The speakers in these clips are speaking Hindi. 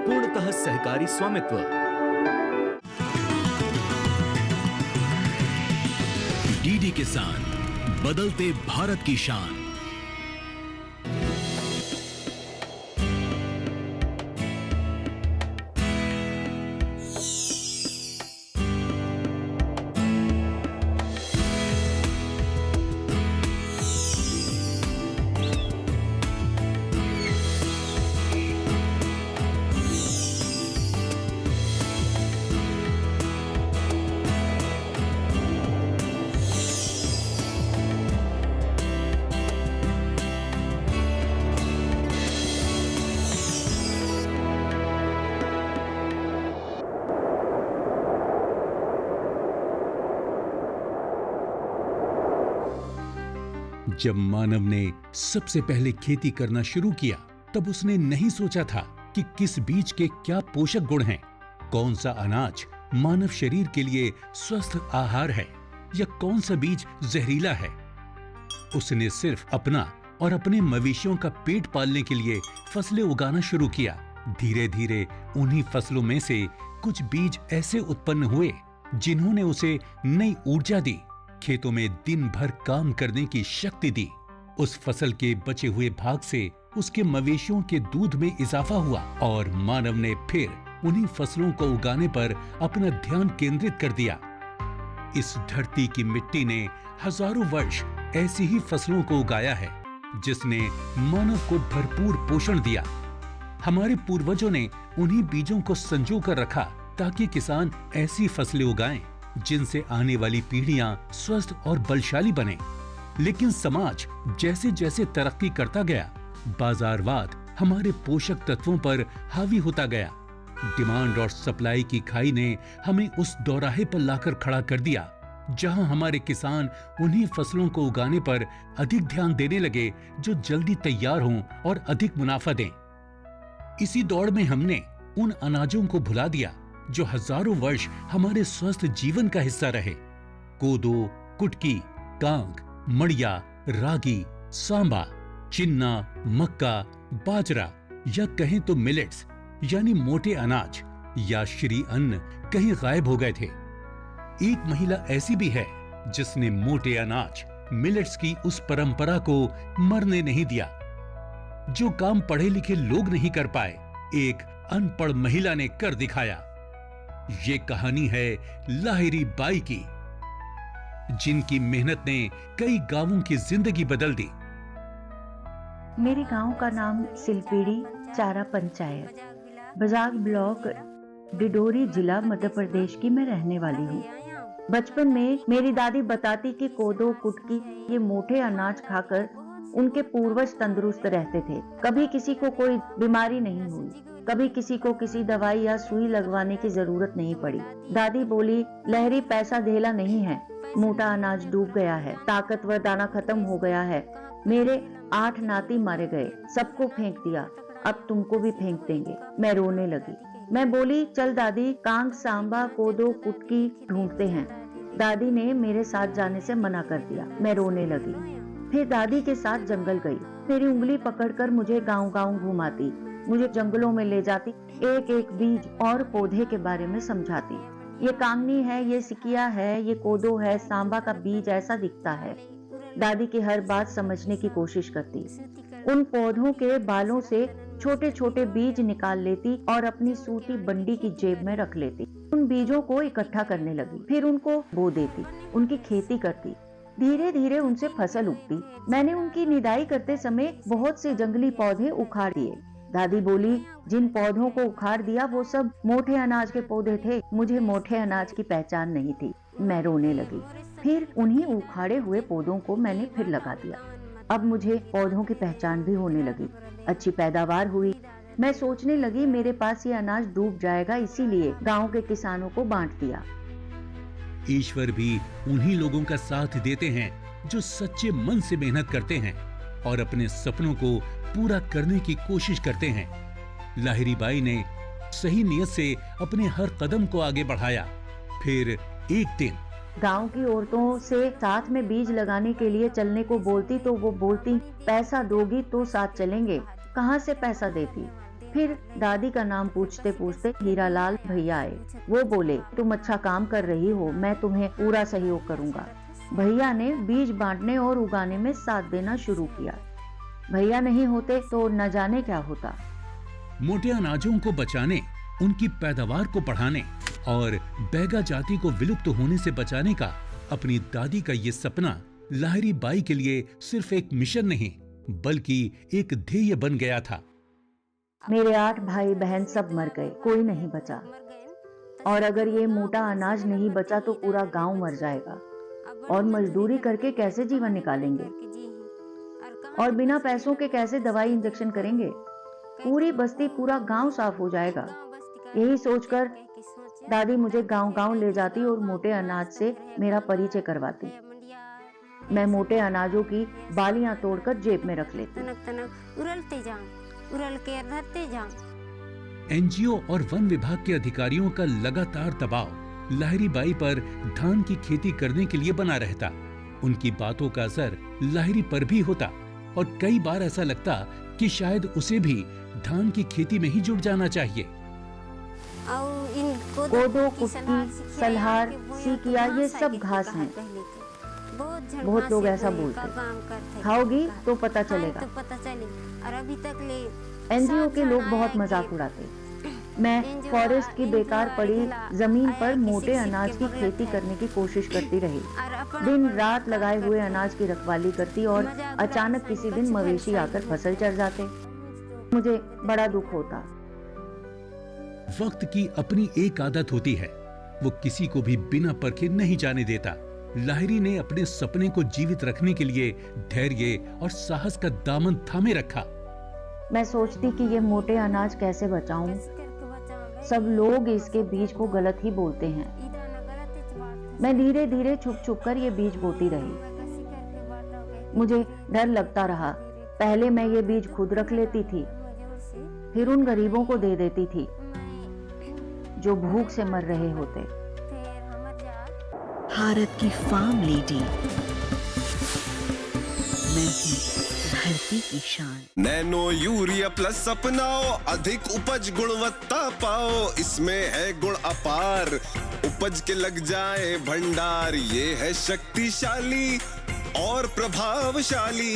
पूर्णतः सहकारी स्वामित्व। डीडी किसान, बदलते भारत की शान। जब मानव ने सबसे पहले खेती करना शुरू किया, तब उसने नहीं सोचा था कि किस बीज के क्या पोषक गुण हैं, कौन सा अनाज मानव शरीर के लिए स्वस्थ आहार है या कौन सा बीज जहरीला है। उसने सिर्फ अपना और अपने मवेशियों का पेट पालने के लिए फसलें उगाना शुरू किया। धीरे धीरे उन्हीं फसलों में से कुछ बीज ऐसे उत्पन्न हुए जिन्होंने उसे नई ऊर्जा दी, खेतों में दिन भर काम करने की शक्ति दी। उस फसल के बचे हुए भाग से उसके मवेशियों के दूध में इजाफा हुआ और मानव ने फिर उन्हीं फसलों को उगाने पर अपना ध्यान केंद्रित कर दिया। इस धरती की मिट्टी ने हजारों वर्ष ऐसी ही फसलों को उगाया है, जिसने मानव को भरपूर पोषण दिया। हमारे पूर्वजों ने उन्हीं बीजों को संजो कर रखा ताकि किसान ऐसी फसलें उगाएं जिनसे आने वाली पीढ़ियां स्वस्थ और बलशाली बने। लेकिन समाज जैसे जैसे तरक्की करता गया, बाजारवाद हमारे पोषक तत्वों पर हावी होता गया। डिमांड और सप्लाई की खाई ने हमें उस दौराहे पर लाकर खड़ा कर दिया जहां हमारे किसान उन्हीं फसलों को उगाने पर अधिक ध्यान देने लगे जो जल्दी तैयार हों और अधिक मुनाफा दें। इसी दौड़ में हमने उन अनाजों को भुला दिया जो हजारों वर्ष हमारे स्वस्थ जीवन का हिस्सा रहे। कोदो, कुटकी, कांग, मड़िया, रागी, सांबा, चिन्ना, मक्का, बाजरा या कहें तो मिलेट्स यानी मोटे अनाज या श्री अन्न कहीं गायब हो गए थे। एक महिला ऐसी भी है जिसने मोटे अनाज मिलेट्स की उस परंपरा को मरने नहीं दिया। जो काम पढ़े लिखे लोग नहीं कर पाए, एक अनपढ़ महिला ने कर दिखाया। ये कहानी है लाहिरी बाई की, जिनकी मेहनत ने कई गांवों की जिंदगी बदल दी। मेरे गांव का नाम सिलपेड़ी चारा पंचायत, बजाग ब्लॉक, डिडोरी जिला, मध्य प्रदेश की मैं रहने वाली हूँ। बचपन में मेरी दादी बताती कि कोदो, कुटकी ये मोटे अनाज खाकर उनके पूर्वज तंदुरुस्त रहते थे। कभी किसी को कोई बीमारी नहीं हुई, कभी किसी को किसी दवाई या सुई लगवाने की जरूरत नहीं पड़ी। दादी बोली, लहरी पैसा धेला नहीं है, मोटा अनाज डूब गया है, ताकतवर दाना खत्म हो गया है। मेरे 8 नाती मारे गए, सबको फेंक दिया, अब तुमको भी फेंक देंगे। मैं रोने लगी। मैं बोली, चल दादी, कांग, सांबा, कोदो, कुटकी ढूंढते हैं। दादी ने मेरे साथ जाने से मना कर दिया। मैं रोने लगी। फिर दादी के साथ जंगल गई। मेरी उंगली पकड़कर मुझे गांव-गांव घुमाती, मुझे जंगलों में ले जाती, एक एक बीज और पौधे के बारे में समझाती। ये कांगनी है, ये सिकिया है, ये कोदो है, सांबा का बीज ऐसा दिखता है। दादी की हर बात समझने की कोशिश करती। उन पौधों के बालों से छोटे छोटे बीज निकाल लेती और अपनी सूती बंडी की जेब में रख लेती। उन बीजों को इकट्ठा करने लगी, फिर उनको बो देती, उनकी खेती करती। धीरे धीरे उनसे फसल उगती। मैंने उनकी निदाई करते समय बहुत से जंगली पौधे उखाड़ दिए। दादी बोली, जिन पौधों को उखाड़ दिया वो सब मोटे अनाज के पौधे थे, मुझे मोटे अनाज की पहचान नहीं थी। मैं रोने लगी। फिर उन्हीं उखाड़े हुए पौधों को मैंने फिर लगा दिया। अब मुझे पौधों की पहचान भी होने लगी। अच्छी पैदावार हुई। मैं सोचने लगी मेरे पास ये अनाज डूब जाएगा, इसीलिए गांव के किसानों को बांट दिया। ईश्वर भी उन्हीं लोगों का साथ देते हैं जो सच्चे मन से मेहनत करते हैं और अपने सपनों को पूरा करने की कोशिश करते हैं। लाहिरी बाई ने सही नियत से अपने हर कदम को आगे बढ़ाया। फिर एक दिन गांव की औरतों से साथ में बीज लगाने के लिए चलने को बोलती तो वो बोलती, पैसा दोगी तो साथ चलेंगे। कहाँ से पैसा देती? फिर दादी का नाम पूछते पूछते हीरालाल भैया आए। वो बोले, तुम अच्छा काम कर रही हो, मैं तुम्हें पूरा सहयोग करूंगा। भैया ने बीज बांटने और उगाने में साथ देना शुरू किया। भैया नहीं होते तो न जाने क्या होता। मोटे अनाजों को बचाने, उनकी पैदावार को बढ़ाने और बैगा जाति को विलुप्त होने से बचाने का अपनी दादी का ये सपना लाहिरी बाई के लिए सिर्फ एक मिशन नहीं बल्कि एक ध्येय बन गया था। मेरे 8 भाई बहन सब मर गए, कोई नहीं बचा। और अगर ये मोटा अनाज नहीं बचा तो पूरा गांव मर जाएगा। और मजदूरी करके कैसे जीवन निकालेंगे? और बिना पैसों के कैसे दवाई इंजेक्शन करेंगे? पूरी बस्ती, पूरा गांव साफ हो जाएगा। यही सोचकर दादी मुझे गांव-गांव ले जाती और मोटे अनाज से मेरा परिचय करवाती। मैं मोटे अनाजों की बालियां तोड़कर जेब में रख लेती। एनजीओ और वन विभाग के अधिकारियों का लगातार दबाव लाहिरी बाई पर धान की खेती करने के लिए बना रहता। उनकी बातों का असर लाहिरी पर भी होता और कई बार ऐसा लगता कि शायद उसे भी धान की खेती में ही जुट जाना चाहिए। कोदो, कुटकी, सलहार, सीकिया ये सब घास हैं। बहुत लोग ऐसा बोलते, खाओगी तो पता चलेगा। एनजीओ के लोग बहुत मजाक उड़ाते। मैं फॉरेस्ट की बेकार पड़ी जमीन पर मोटे अनाज की खेती करने की कोशिश करती रही। दिन रात लगाए हुए अनाज की रखवाली करती और अचानक किसी दिन मवेशी आकर फसल चढ़ जाते। मुझे बड़ा दुख होता। वक्त की अपनी एक आदत होती है, वो किसी को भी बिना परखे नहीं जाने देता। लाहिरी ने अपने सपने को जीवित रखने के लिए धैर्य और साहस का दामन थामे रखा। मैं सोचती कि ये मोटे अनाज कैसे बचाऊं? सब लोग इसके बीज को गलत ही बोलते हैं। मैं धीरे धीरे छुप छुप कर ये बीज बोती रही। मुझे डर लगता रहा। पहले मैं ये बीज खुद रख लेती थी, फिर उन गरीबों को दे देती थी जो भूख से मर रहे होते। भारत की फार्म लेडी, मैं हूँ धरती की शान। नैनो यूरिया प्लस अपनाओ, अधिक उपज गुणवत्ता पाओ, इसमें है गुण अपार, उपज के लग जाए भंडार, ये है शक्तिशाली और प्रभावशाली।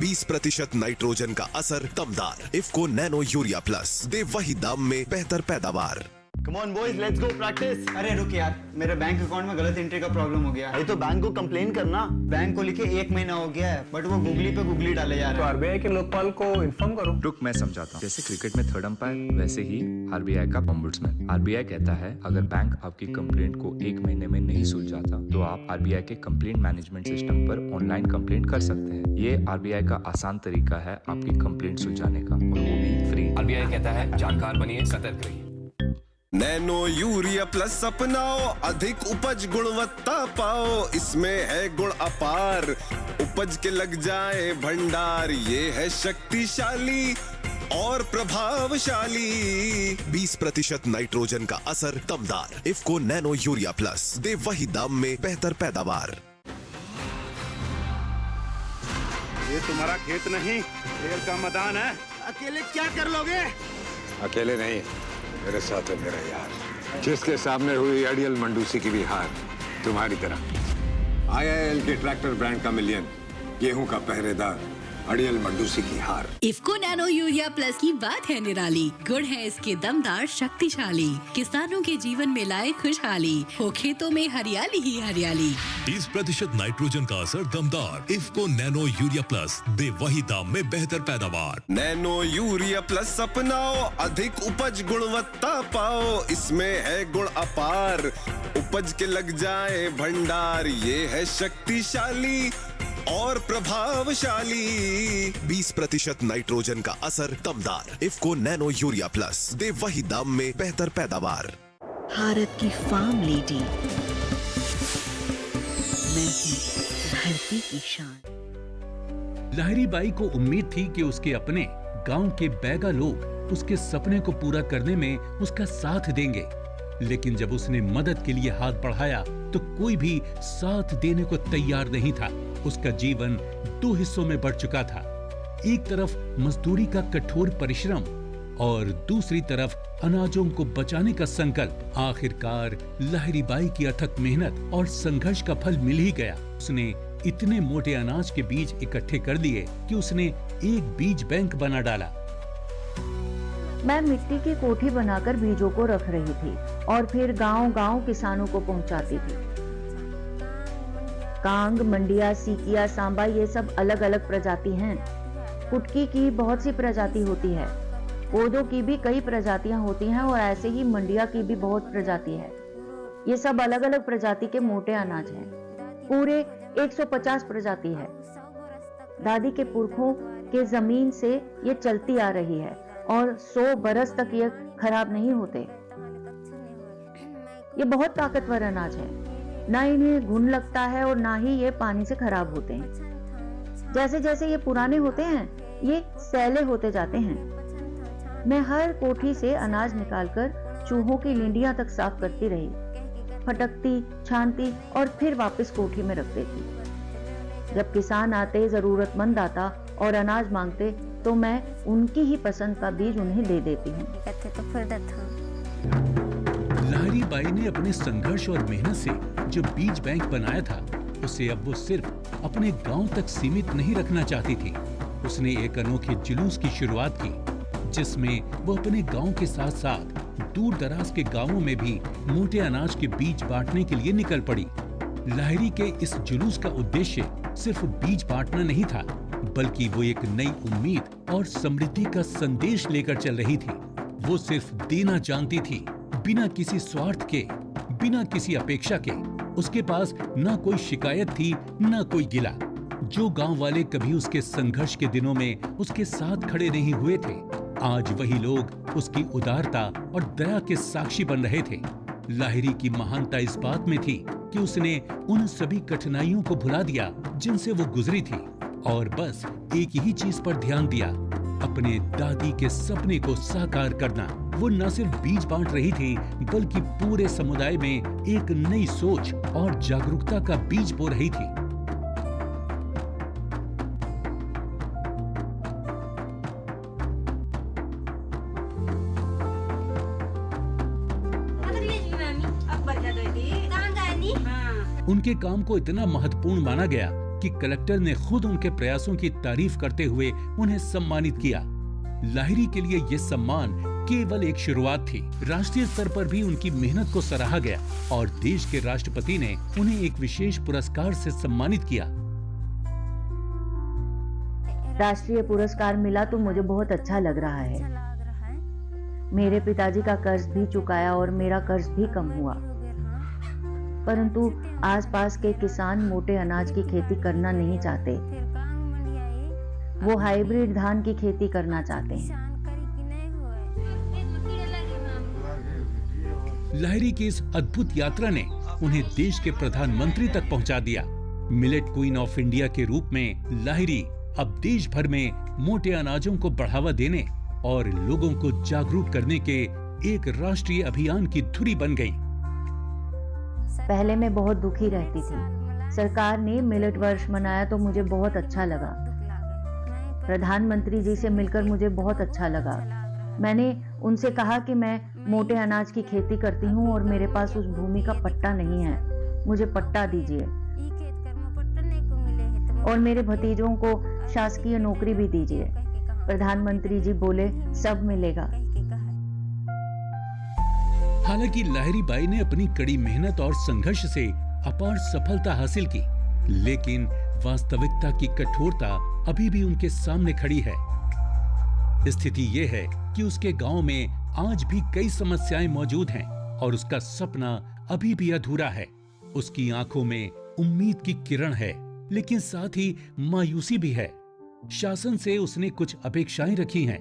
20% नाइट्रोजन का असर दमदार। इफ्को नैनो यूरिया प्लस दे वही दाम में बेहतर पैदावार। Come on boys, let's go practice। अरे रुक यार, मेरे बैंक अकाउंट में गलत एंट्री का प्रॉब्लम हो गया है। तो बैंक को कंप्लेन करना। बैंक को लिखे 1 महीना हो गया है, बट वो गूगली पे गूगली डाले जा रहे हैं। तो आरबीआई के लोकपाल को इन्फॉर्म करो। रुक, मैं समझाता हूँ। जैसे क्रिकेट में थर्ड अंपायर, वैसे ही आरबीआई का ओम्बुड्समैन। आरबीआई कहता है अगर बैंक आपकी कंप्लेंट को 1 महीने में नहीं सुलझाता तो आप आरबीआई के कंप्लेंट मैनेजमेंट सिस्टम पर ऑनलाइन कंप्लेंट कर सकते हैं। ये आरबीआई का आसान तरीका है आपकी कंप्लेंट सुलझाने का, और वो भी फ्री। आरबीआई कहता है जानकार बनिए, सतर्क रहिए। नैनो यूरिया प्लस अपनाओ, अधिक उपज गुणवत्ता पाओ, इसमें है गुण अपार, उपज के लग जाए भंडार, ये है शक्तिशाली और प्रभावशाली। 20% नाइट्रोजन का असर दमदार। इफ्को नैनो यूरिया प्लस दे वही दाम में बेहतर पैदावार। ये तुम्हारा खेत नहीं, खेल का मैदान है। अकेले क्या कर लोगे? अकेले नहीं, मेरे साथ है मेरा यार, जिसके सामने हुई अड़ियल मंडूसी की भी हार तुम्हारी तरह। IIL के ट्रैक्टर ब्रांड का मिलियन, गेहूं का पहरेदार, अड़ियल मंडूसी की हार। इफ्को नैनो यूरिया प्लस की बात है निराली, गुण है इसके दमदार शक्तिशाली, किसानों के जीवन में लाए खुशहाली, हो खेतों में हरियाली ही हरियाली। 20% नाइट्रोजन का असर दमदार। इफ्को नैनो यूरिया प्लस दे वही दाम में बेहतर पैदावार। नैनो यूरिया प्लस अपनाओ, अधिक उपज गुणवत्ता पाओ, इसमें है गुण अपार, उपज के लग जाए भंडार, ये है शक्तिशाली और प्रभावशाली। 20% नाइट्रोजन का असर दमदार। इफ्को नैनो यूरिया प्लस दे वही दाम में बेहतर पैदावार। भारत की फार्म लेडी, मैं हूँ धरती की शान। लाहिरी बाई को उम्मीद थी कि उसके अपने गांव के बैगा लोग उसके सपने को पूरा करने में उसका साथ देंगे, लेकिन जब उसने मदद के लिए हाथ बढ़ाया तो कोई भी साथ देने को तैयार नहीं था। उसका जीवन 2 हिस्सों में बढ़ चुका था। एक तरफ मजदूरी का कठोर परिश्रम और दूसरी तरफ अनाजों को बचाने का संकल्प। आखिरकार लाहिरी बाई की अथक मेहनत और संघर्ष का फल मिल ही गया। उसने इतने मोटे अनाज के बीज इकट्ठे कर लिए कि उसने एक बीज बैंक बना डाला। मैं मिट्टी की कोठी बनाकर बीजों को रख रही थी और फिर गांव-गांव किसानों को पहुंचाती थी। कांग, मंडिया, सीकिया, सांबा ये सब अलग अलग प्रजाति हैं। कुटकी की बहुत सी प्रजाति होती है, कोदो की भी कई प्रजातियां होती हैं और ऐसे ही मंडिया की भी बहुत प्रजाति है। ये सब अलग अलग प्रजाति के मोटे अनाज हैं। पूरे 150 प्रजाति है। दादी के पुरखों के जमीन से ये चलती आ रही है और 100 बरस तक ये खराब नहीं होते। ये बहुत ताकतवर अनाज है, ना इन्हें घुन लगता है और ना ही ये पानी से खराब होते हैं। जैसे जैसे ये पुराने होते हैं, ये सैले होते जाते हैं। मैं हर कोठी से अनाज निकालकर चूहों की लिंडियां तक साफ करती रही, फटकती, छानती और फिर वापस कोठी में रख देती। जब किसान आते, जरूरतमंद आता और अनाज मांगते तो मैं उनकी ही पसंद का बीज उन्हें दे देती हूँ। लाहिरी बाई ने अपने संघर्ष और मेहनत से जो बीज बैंक बनाया था, उसे अब वो सिर्फ अपने गांव तक सीमित नहीं रखना चाहती थी। उसने एक अनोखे जुलूस की शुरुआत की, जिसमें वो अपने गांव के साथ साथ दूर दराज के गांवों में भी मोटे अनाज के बीज बांटने के लिए निकल पड़ी। लाहिरी के इस जुलूस का उद्देश्य सिर्फ बीज बांटना नहीं था, बल्कि वो एक नई उम्मीद और समृद्धि का संदेश लेकर चल रही थी। वो सिर्फ देना जानती थी, बिना किसी स्वार्थ के, बिना किसी अपेक्षा के। उसके पास ना कोई शिकायत थी, ना कोई गिला। जो गांव वाले कभी उसके संघर्ष के दिनों में उसके साथ खड़े नहीं हुए थे, आज वही लोग उसकी उदारता और दया के साक्षी बन रहे थे। लाहिरी की महानता इस बात में थी कि उसने उन सभी कठिनाइयों को भुला दिया जिनसे वो गुजरी थी, और बस एक ही चीज पर ध्यान दिया, अपने दादी के सपने को साकार करना। वो न सिर्फ बीज बांट रही थी, बल्कि पूरे समुदाय में एक नई सोच और जागरूकता का बीज बो रही थी। उनके काम को इतना महत्वपूर्ण माना गया कि कलेक्टर ने खुद उनके प्रयासों की तारीफ करते हुए उन्हें सम्मानित किया। लाहिरी के लिए ये सम्मान केवल एक शुरुआत थी। राष्ट्रीय स्तर पर भी उनकी मेहनत को सराहा गया और देश के राष्ट्रपति ने उन्हें एक विशेष पुरस्कार से सम्मानित किया। राष्ट्रीय पुरस्कार मिला तो मुझे बहुत अच्छा लग रहा है। मेरे पिताजी का कर्ज भी चुकाया और मेरा कर्ज भी कम हुआ। परंतु आसपास के किसान मोटे अनाज की खेती करना नहीं चाहते। वो हाइब्रिड धान की खेती करना चाहते हैं। लाहिरी की इस अद्भुत यात्रा ने उन्हें देश के प्रधानमंत्री तक पहुंचा दिया। मिलेट क्वीन ऑफ इंडिया के रूप में लाहिरी अब देश भर में मोटे अनाजों को बढ़ावा देने और लोगों को जागरूक करने के एक राष्ट्रीय अभियान की धुरी बन गई। पहले मैं बहुत दुखी रहती थी। सरकार ने मिलेट वर्ष मनाया तो मुझे बहुत अच्छा लगा। प्रधानमंत्री जी से मिलकर मुझे बहुत अच्छा लगा। मैंने उनसे कहा कि मैं मोटे अनाज की खेती करती हूँ और मेरे पास उस भूमि का पट्टा नहीं है, मुझे पट्टा दीजिए और मेरे भतीजों को शासकीय नौकरी भी दीजिए। प्रधानमंत्री जी बोले, सब मिलेगा। हालांकि लाहिरी बाई ने अपनी कड़ी मेहनत और संघर्ष से अपार सफलता हासिल की, लेकिन वास्तविकता की कठोरता अभी भी उनके सामने खड़ी है। स्थिति ये है कि उसके गांव में आज भी कई समस्याएं मौजूद हैं और उसका सपना अभी भी अधूरा है। उसकी आंखों में उम्मीद की किरण है, लेकिन साथ ही मायूसी भी है। शासन से उसने कुछ अपेक्षाएं रखी हैं।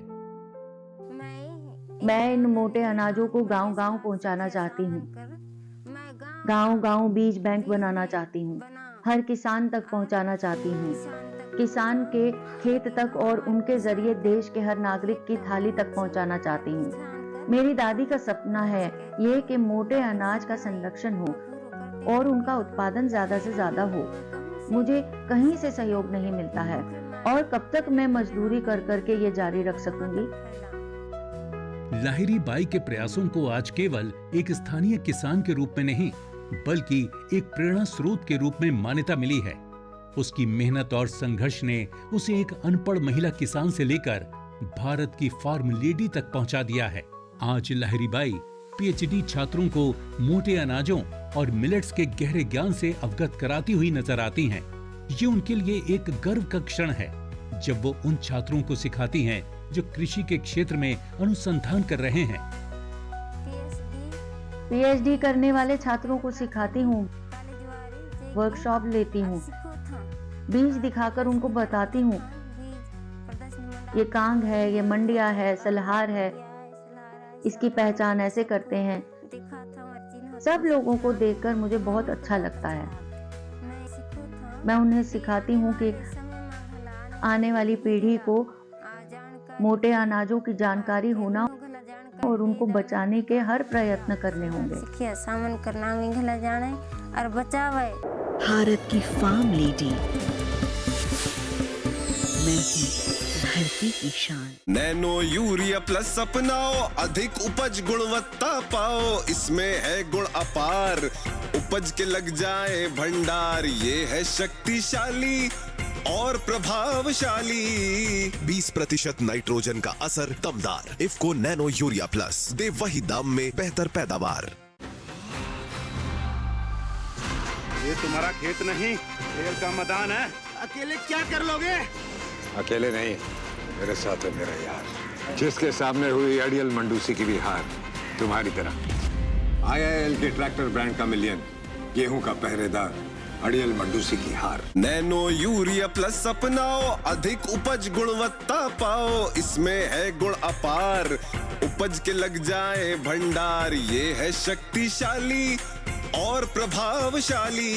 मैं इन मोटे अनाजों को गांव-गांव पहुंचाना चाहती हूँ। गांव-गांव बीज बैंक बनाना चाहती हूँ। हर किसान तक पहुंचाना चाहती हूँ। किसान के खेत तक और उनके जरिए देश के हर नागरिक की थाली तक पहुंचाना चाहती हूँ। मेरी दादी का सपना है ये कि मोटे अनाज का संरक्षण हो और उनका उत्पादन ज्यादा से ज्यादा हो। मुझे कहीं से सहयोग नहीं मिलता है और कब तक मैं मजदूरी कर करके ये जारी रख सकूंगी। लाहिरी बाई के प्रयासों को आज केवल एक स्थानीय किसान के रूप में नहीं बल्कि एक प्रेरणा स्रोत के रूप में मान्यता मिली है। उसकी मेहनत और संघर्ष ने उसे एक अनपढ़ महिला किसान से लेकर भारत की फार्म लेडी तक पहुंचा दिया है। आज लाहिरी बाई पीएचडी छात्रों को मोटे अनाजों और मिलेट्स के गहरे ज्ञान से अवगत कराती हुई नजर आती हैं। ये उनके लिए एक गर्व का क्षण है जब वो उन छात्रों को सिखाती हैं जो कृषि के क्षेत्र में अनुसंधान कर रहे हैं। पीएचडी करने वाले छात्रों को सिखाती हूँ, वर्कशॉप लेती हूँ, बीज दिखाकर उनको बताती हूँ ये कांग है, ये मंडिया है, सलहार है, इसकी पहचान ऐसे करते हैं। सब लोगों को देखकर मुझे बहुत अच्छा लगता है। मैं उन्हें सिखाती हूँ कि आने वाली पीढ़ी को मोटे अनाजों की जानकारी होना और उनको बचाने के हर प्रयत्न करने होंगे। सामन करना मिंगला जाने और बचावे। भारत की फार्म लेडी, मैं हूँ धरती की शान। नैनो यूरिया प्लस अपनाओ, अधिक उपज गुणवत्ता पाओ, इसमें है गुण अपार, उपज के लग जाए भंडार, ये है शक्तिशाली और प्रभावशाली। 20% नाइट्रोजन का असर दमदार। इफ्को नैनो यूरिया प्लस, दे वही दाम में बेहतर पैदावार। ये तुम्हारा खेत नहीं, खेल का मैदान है। अकेले क्या कर लोगे? अकेले नहीं, मेरे साथ है मेरा यार, जिसके सामने हुई आइडियल मंडूसी की भी हार तुम्हारी तरह। आईआईएल के ट्रैक्टर ब्रांड का मिलियन, गेहूं का पहरेदार, आइडियल मंडूसी की हार। नैनो यूरिया प्लस अपनाओ, अधिक उपज गुणवत्ता पाओ, इसमें है गुण अपार, उपज के लग जाए भंडार, ये है शक्तिशाली और प्रभावशाली।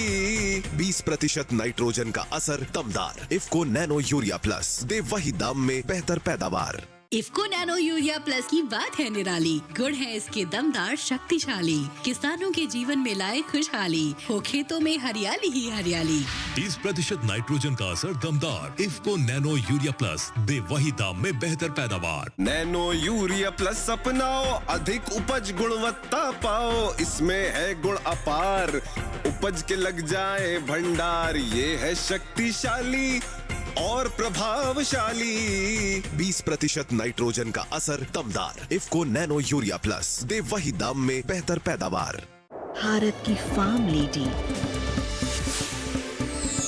20% नाइट्रोजन का असर दमदार। इफ्को नैनो यूरिया प्लस, दे वही दाम में बेहतर पैदावार। इफ्को नैनो यूरिया प्लस की बात है निराली, गुण है इसके दमदार शक्तिशाली, किसानों के जीवन में लाए खुशहाली, हो खेतों में हरियाली ही हरियाली। 30% नाइट्रोजन का असर दमदार। इफ्को नैनो यूरिया प्लस, दे वही दाम में बेहतर पैदावार। नैनो यूरिया प्लस अपनाओ, अधिक उपज गुणवत्ता पाओ, इसमें है गुण अपार, उपज के लग जाए भंडार, ये है शक्तिशाली और प्रभावशाली। 20% नाइट्रोजन का असर दमदार। इफ्को नैनो यूरिया प्लस, दे वही दाम में बेहतर पैदावार। भारत की फार्म लेडी,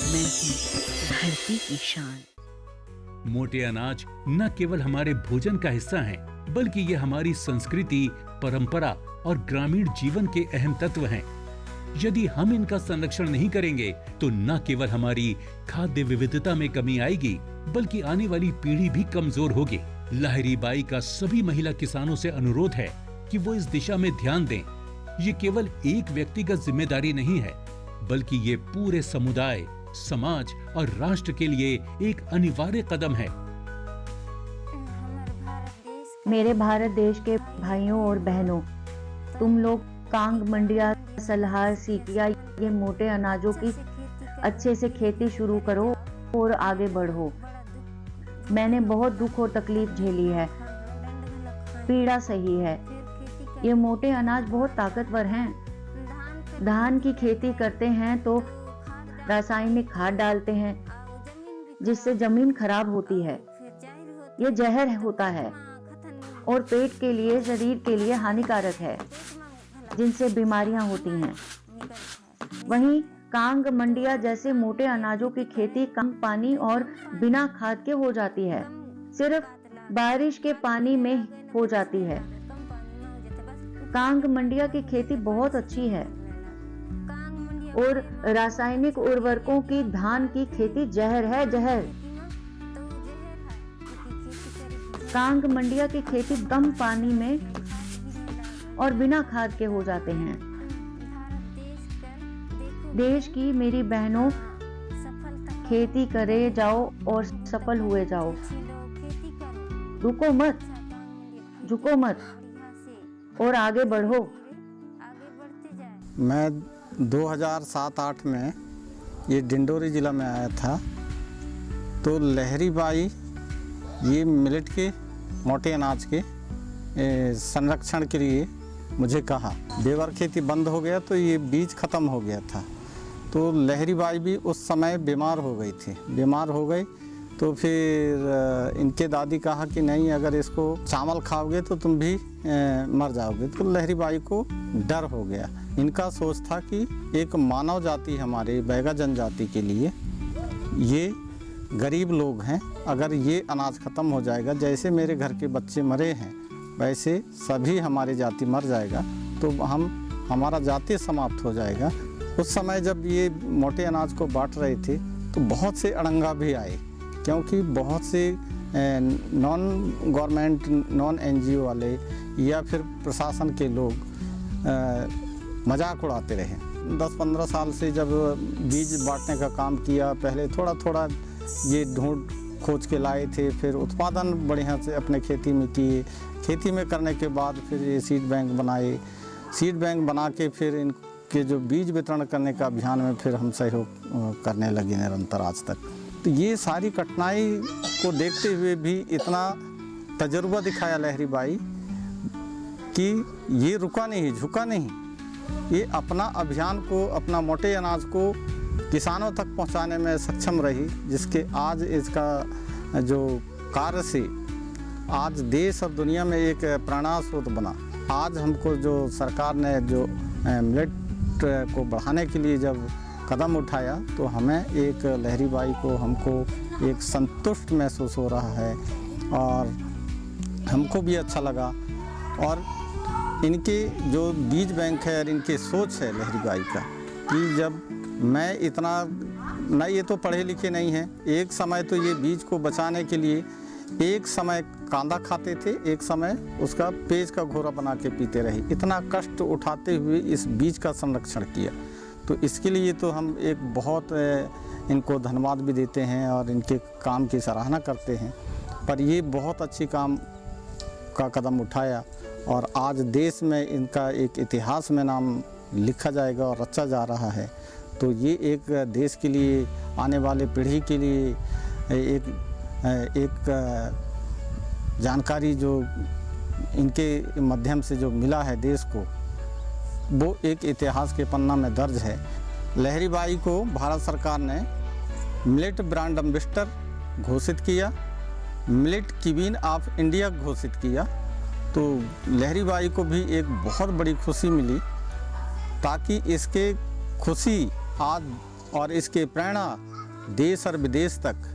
मैं हूँ धरती की शान। मोटे अनाज न केवल हमारे भोजन का हिस्सा हैं, बल्कि ये हमारी संस्कृति, परंपरा और ग्रामीण जीवन के अहम तत्व हैं। यदि हम इनका संरक्षण नहीं करेंगे तो न केवल हमारी खाद्य विविधता में कमी आएगी बल्कि आने वाली पीढ़ी भी कमजोर होगी। लाहिरी बाई का सभी महिला किसानों से अनुरोध है कि वो इस दिशा में ध्यान दें। ये केवल एक व्यक्तिगत जिम्मेदारी नहीं है बल्कि ये पूरे समुदाय, समाज और राष्ट्र के लिए एक अनिवार्य कदम है। मेरे भारत देश के भाइयों और बहनों, तुम लोग कांग, मंडिया, सलहार, सीकिया, ये मोटे अनाजों की अच्छे से खेती शुरू करो और आगे बढ़ो। मैंने बहुत दुख और तकलीफ झेली है, पीड़ा सही है। ये मोटे अनाज बहुत ताकतवर हैं। धान की खेती करते हैं तो रासायनिक खाद डालते हैं जिससे जमीन खराब होती है। ये जहर होता है और पेट के लिए, शरीर के लिए हानिकारक है, जिनसे बीमारियां होती हैं। वहीं कांग, मंडिया जैसे मोटे अनाजों की खेती कम पानी और बिना खाद के हो जाती है, सिर्फ बारिश के पानी में हो जाती है। कांग, मंडिया की खेती बहुत अच्छी है और रासायनिक उर्वरकों की धान की खेती जहर है, जहर। कांग, मंडिया की खेती कम पानी में और बिना खाद के हो जाते हैं। देश की मेरी बहनों, खेती करे जाओ और सफल हुए जाओ। रुको मत, झुको मत और आगे बढ़ो। मैं 2007-8 में ये डिंडोरी जिला में आया था तो लाहिरी बाई ये मिलेट के, मोटे अनाज के संरक्षण के लिए मुझे कहा। बेवर खेती बंद हो गया तो ये बीज ख़त्म हो गया था। तो लहरी बाई भी उस समय बीमार हो गई थी। बीमार हो गई तो फिर इनके दादी कहा कि नहीं, अगर इसको चावल खाओगे तो तुम भी मर जाओगे। तो लहरी बाई को डर हो गया। इनका सोच था कि एक मानव जाति, हमारे बैगा जनजाति के लिए ये गरीब लोग हैं, अगर ये अनाज ख़त्म हो जाएगा, जैसे मेरे घर के बच्चे मरे हैं वैसे सभी हमारी जाति मर जाएगा, तो हमारा जाति समाप्त हो जाएगा। उस समय जब ये मोटे अनाज को बांट रहे थे तो बहुत से अड़ंगा भी आए, क्योंकि बहुत से नॉन गवर्नमेंट, नॉन NGO वाले या फिर प्रशासन के लोग मजाक उड़ाते रहे। 10-15 साल से जब बीज बांटने का काम किया, पहले थोड़ा थोड़ा ये ढूंढ खोज के लाए थे, फिर उत्पादन बढ़िया से अपने खेती में किए। खेती में करने के बाद फिर ये सीड बैंक बनाए। सीड बैंक बना के फिर इनके जो बीज वितरण करने का अभियान में फिर हम सहयोग करने लगे निरंतर आज तक। तो ये सारी कठिनाई को देखते हुए भी इतना तजुर्बा दिखाया लहरी बाई कि ये रुका नहीं, झुका नहीं। ये अपना अभियान को, अपना मोटे अनाज को किसानों तक पहुंचाने में सक्षम रही, जिसके आज इसका जो कार्य से आज देश और दुनिया में एक प्रेरणा स्रोत बना। आज हमको जो सरकार ने जो मिलेट को बढ़ाने के लिए जब कदम उठाया तो हमें एक लहरी बाई को हमको एक संतुष्ट महसूस हो रहा है और हमको भी अच्छा लगा। और इनके जो बीज बैंक है और इनके सोच है लहरी बाई का कि जब मैं इतना न, ये तो पढ़े लिखे नहीं हैं, एक समय तो ये बीज को बचाने के लिए एक समय कांदा खाते थे, एक समय उसका पेज का घोरा बना के पीते रहे। इतना कष्ट उठाते हुए इस बीज का संरक्षण किया। तो इसके लिए तो हम एक बहुत इनको धन्यवाद भी देते हैं और इनके काम की सराहना करते हैं। पर ये बहुत अच्छी काम का कदम उठाया और आज देश में इनका एक इतिहास में नाम लिखा जाएगा और रचा जा रहा है। तो ये एक देश के लिए, आने वाले पीढ़ी के लिए एक जानकारी जो इनके माध्यम से जो मिला है देश को, वो एक इतिहास के पन्ना में दर्ज है। लहरी बाई को भारत सरकार ने मिलेट ब्रांड एम्बेसडर घोषित किया, मिलेट क्वीन ऑफ इंडिया घोषित किया। तो लहरी बाई को भी एक बहुत बड़ी खुशी मिली, ताकि इसके खुशी आज और इसके प्रेरणा देश और विदेश तक।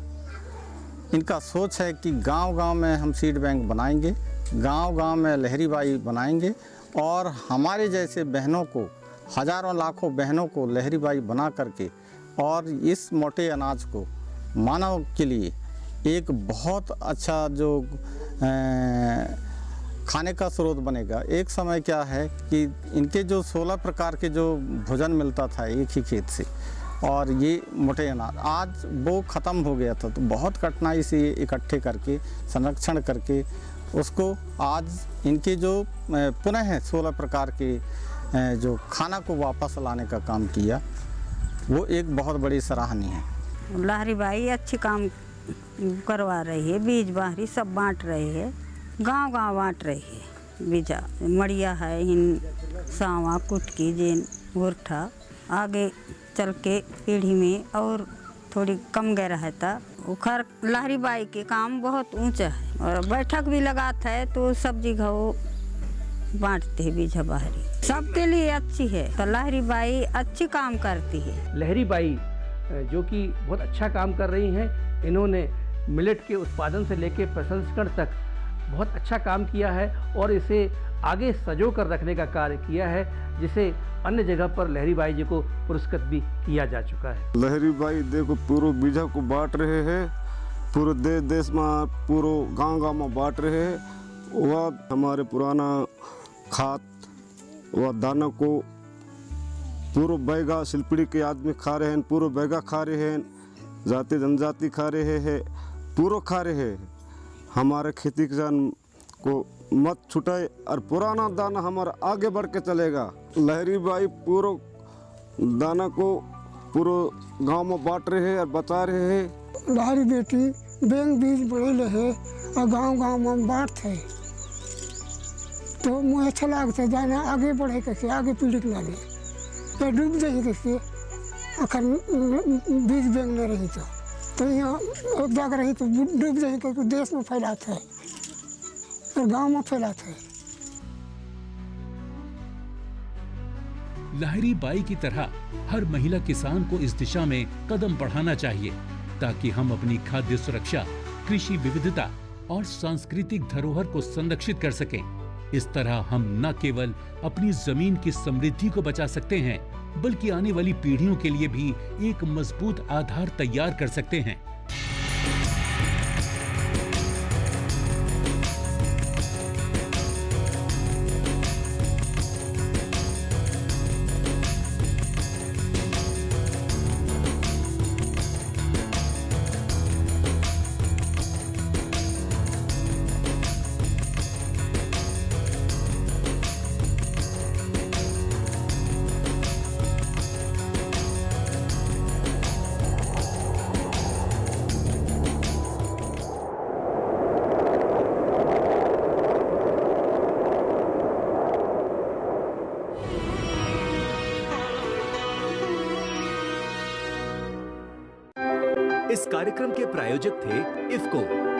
इनका सोच है कि गांव-गांव में हम सीड बैंक बनाएंगे, गांव-गांव में लहरी बाई बनाएंगे और हमारे जैसे बहनों को, हजारों लाखों बहनों को लहरी बाई बना करके और इस मोटे अनाज को मानव के लिए एक बहुत अच्छा जो खाने का स्रोत बनेगा। एक समय क्या है कि इनके जो 16 प्रकार के जो भोजन मिलता था एक ही खेत से, और ये मोटे अनाज आज वो ख़त्म हो गया था। तो बहुत कठिनाई से ये इकट्ठे करके, संरक्षण करके उसको आज इनके जो पुनः 16 प्रकार के जो खाना को वापस लाने का काम किया, वो एक बहुत बड़ी सराहनीय है। लहरी बाई अच्छी काम करवा रही है, बीज बाहरी सब बांट रहे है, गांव-गांव बांट रही है। बीजा मड़िया है, इन सावा, कुटकी, जेन, गुरठा, आगे चल के पीढ़ी में और थोड़ी कम गहरा है था। उखर लहरी बाई के काम बहुत ऊंचा है और बैठक भी लगाता है तो सब्जी घाव बांटते हैं बीजा बाहरी, सबके लिए अच्छी है। तो लहरी बाई अच्छी काम करती है। लहरी बाई जो कि बहुत अच्छा काम कर रही हैं, इन्होंने मिलेट के उत्पादन से लेकर प्रसंस्करण तक बहुत अच्छा काम किया है और इसे आगे सजो कर रखने का कार्य किया है, जिसे अन्य जगह पर लहरी बाई जी को पुरस्कृत भी किया जा चुका है। लहरी बाई देखो पूरे बीजा को बांट रहे हैं, पूरे देश देश में, पूरे गांव-गांव में बांट रहे हैं। वह हमारे पुराना खाद व दाना को पूरे बैगा सिलपड़ी के आदमी खा रहे हैं, पूरे बैगा खा रहे हैं, जाति जनजाति खा रहे हैं, पूरा खा रहे हैं। हमारे खेती किसान को मत छुटाए और पुराना दाना हमारा आगे बढ़ के चलेगा। लहरी बाई पूरा दाना को पूरे गांव में बांट रहे हैं और बचा रहे हैं। लहरी बेटी बैंक बीज बने है और गांव-गांव में बांटते। तो मुझे अच्छा लगता है जाना आगे बढ़े कैसे आगे पीढ़ी के लागे तो डूब जाए कैसे अखन बीज बैंक में रही तो यहाँ एक जगह रही तो डूब जाए क्योंकि देश में फैलाता है और गांव में फैलाता है। लाहिरी बाई की तरह हर महिला किसान को इस दिशा में कदम बढ़ाना चाहिए ताकि हम अपनी खाद्य सुरक्षा, कृषि विविधता और सांस्कृतिक धरोहर को संरक्षित कर सकें। इस तरह हम न केवल अपनी जमीन की समृद्धि को बचा सकते हैं बल्कि आने वाली पीढ़ियों के लिए भी एक मजबूत आधार तैयार कर सकते हैं। इस कार्यक्रम के प्रायोजक थे इफ्को।